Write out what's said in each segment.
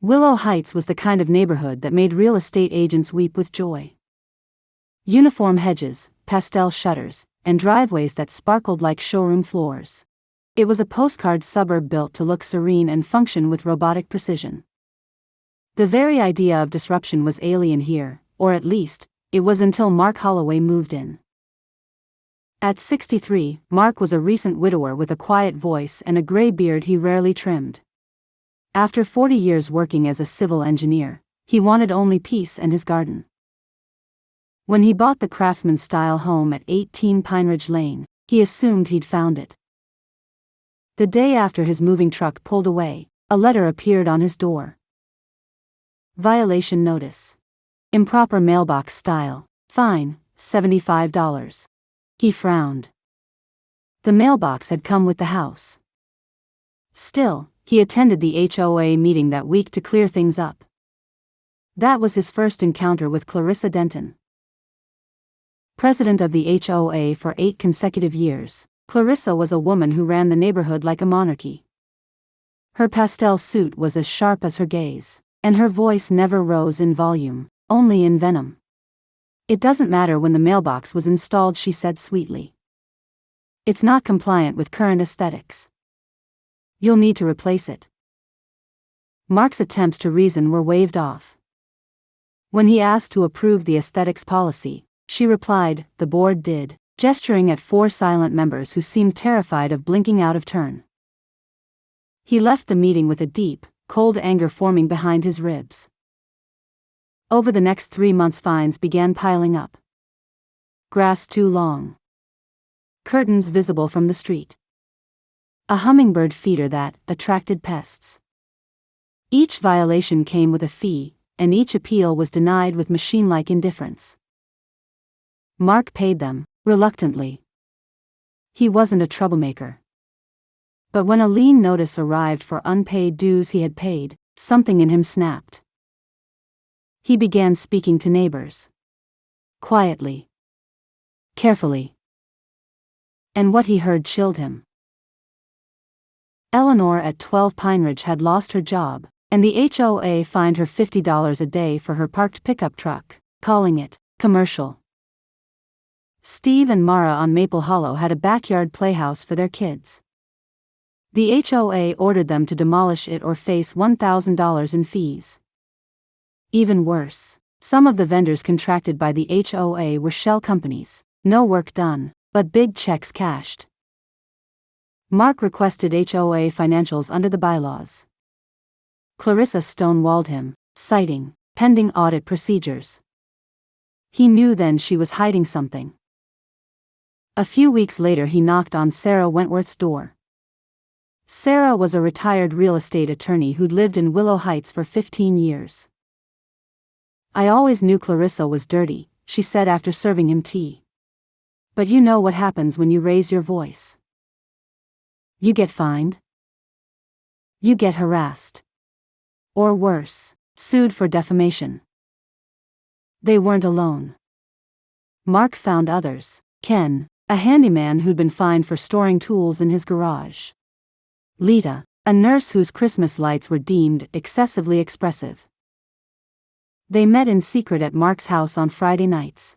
Willow Heights was the kind of neighborhood that made real estate agents weep with joy. Uniform hedges, pastel shutters, and driveways that sparkled like showroom floors. It was a postcard suburb built to look serene and function with robotic precision. The very idea of disruption was alien here, or at least, it was until Mark Holloway moved in. At 63, Mark was a recent widower with a quiet voice and a gray beard he rarely trimmed. After 40 years working as a civil engineer, he wanted only peace and his garden. When he bought the craftsman-style home at 18 Pine Ridge Lane, he assumed he'd found it. The day after his moving truck pulled away, a letter appeared on his door. Violation notice. Improper mailbox style. Fine, $75. He frowned. The mailbox had come with the house. Still, he attended the HOA meeting that week to clear things up. That was his first encounter with Clarissa Denton. President of the HOA for 8 consecutive years, Clarissa was a woman who ran the neighborhood like a monarchy. Her pastel suit was as sharp as her gaze, and her voice never rose in volume, only in venom. "It doesn't matter when the mailbox was installed," she said sweetly. "It's not compliant with current aesthetics. You'll need to replace it." Mark's attempts to reason were waved off. When he asked to approve the aesthetics policy, she replied, "The board did," gesturing at 4 silent members who seemed terrified of blinking out of turn. He left the meeting with a deep, cold anger forming behind his ribs. Over the next 3 months, fines began piling up. Grass too long. Curtains visible from the street. A hummingbird feeder that attracted pests. Each violation came with a fee, and each appeal was denied with machine-like indifference. Mark paid them, reluctantly. He wasn't a troublemaker. But when a lien notice arrived for unpaid dues he had paid, something in him snapped. He began speaking to neighbors. Quietly. Carefully. And what he heard chilled him. Eleanor at 12 Pine Ridge had lost her job, and the HOA fined her $50 a day for her parked pickup truck, calling it commercial. Steve and Mara on Maple Hollow had a backyard playhouse for their kids. The HOA ordered them to demolish it or face $1,000 in fees. Even worse, some of the vendors contracted by the HOA were shell companies, no work done, but big checks cashed. Mark requested HOA financials under the bylaws. Clarissa stonewalled him, citing pending audit procedures. He knew then she was hiding something. A few weeks later he knocked on Sarah Wentworth's door. Sarah was a retired real estate attorney who'd lived in Willow Heights for 15 years. "I always knew Clarissa was dirty," she said after serving him tea. "But you know what happens when you raise your voice. You get fined. You get harassed. Or worse, sued for defamation." They weren't alone. Mark found others. Ken, a handyman who'd been fined for storing tools in his garage. Lita, a nurse whose Christmas lights were deemed excessively expressive. They met in secret at Mark's house on Friday nights.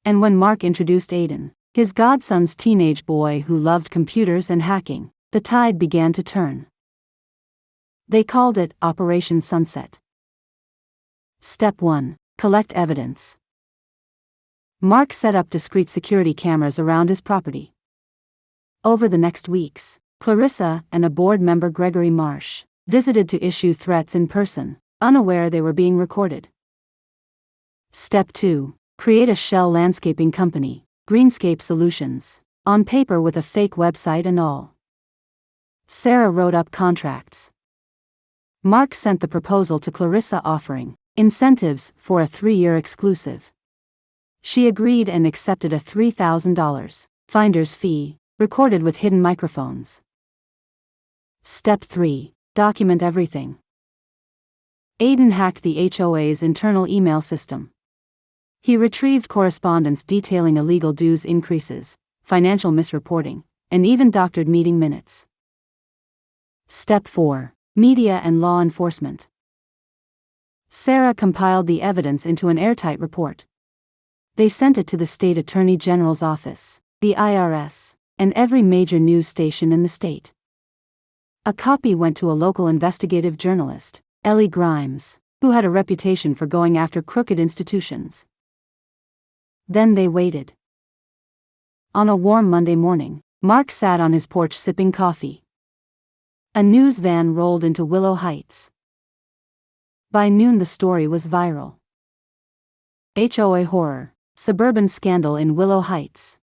And when Mark introduced Aiden, his godson's teenage boy who loved computers and hacking, the tide began to turn. They called it Operation Sunset. Step 1. Collect evidence. Mark set up discreet security cameras around his property. Over the next weeks, Clarissa and a board member, Gregory Marsh, visited to issue threats in person, unaware they were being recorded. Step 2. Create a shell landscaping company, Greenscape Solutions, on paper with a fake website and all. Sarah wrote up contracts. Mark sent the proposal to Clarissa offering incentives for a 3-year exclusive. She agreed and accepted a $3,000 finder's fee, recorded with hidden microphones. Step 3. Document everything. Aiden hacked the HOA's internal email system. He retrieved correspondence detailing illegal dues increases, financial misreporting, and even doctored meeting minutes. Step 4. Media and law enforcement. Sarah compiled the evidence into an airtight report. They sent it to the state attorney general's office, the IRS, and every major news station in the state. A copy went to a local investigative journalist, Ellie Grimes, who had a reputation for going after crooked institutions. Then they waited. On a warm Monday morning, Mark sat on his porch sipping coffee. A news van rolled into Willow Heights. By noon the story was viral. HOA horror, suburban scandal in Willow Heights.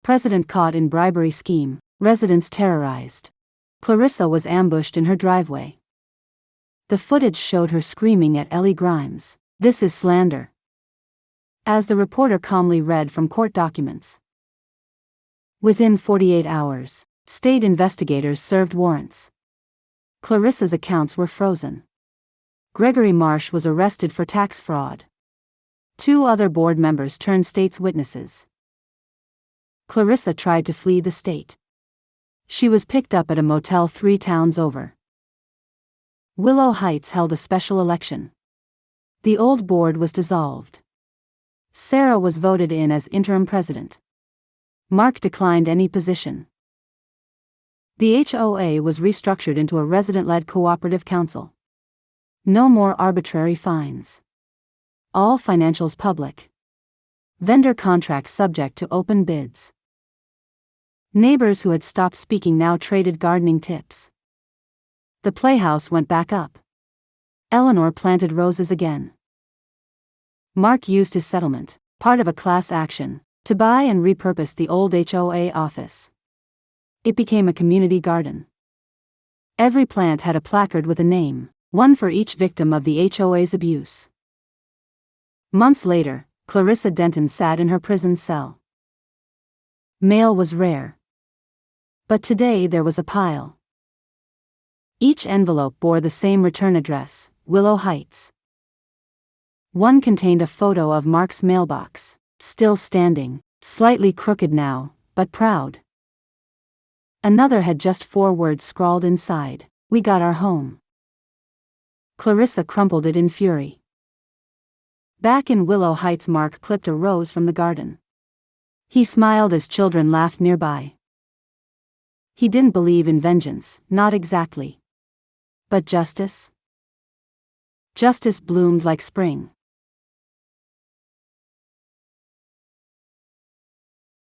President caught in bribery scheme, residents terrorized. Clarissa was ambushed in her driveway. The footage showed her screaming at Ellie Grimes, "This is slander," as the reporter calmly read from court documents. Within 48 hours, state investigators served warrants. Clarissa's accounts were frozen. Gregory Marsh was arrested for tax fraud. 2 other board members turned state's witnesses. Clarissa tried to flee the state. She was picked up at a motel 3 towns over. Willow Heights held a special election. The old board was dissolved. Sarah was voted in as interim president. Mark declined any position. The HOA was restructured into a resident-led cooperative council. No more arbitrary fines. All financials public. Vendor contracts subject to open bids. Neighbors who had stopped speaking now traded gardening tips. The playhouse went back up. Eleanor planted roses again. Mark used his settlement, part of a class action, to buy and repurpose the old HOA office. It became a community garden. Every plant had a placard with a name, one for each victim of the HOA's abuse. Months later, Clarissa Denton sat in her prison cell. Mail was rare. But today there was a pile. Each envelope bore the same return address, Willow Heights. One contained a photo of Mark's mailbox, still standing, slightly crooked now, but proud. Another had just 4 words scrawled inside, "We got our home." Clarissa crumpled it in fury. Back in Willow Heights, Mark clipped a rose from the garden. He smiled as children laughed nearby. He didn't believe in vengeance, not exactly. But justice? Justice bloomed like spring.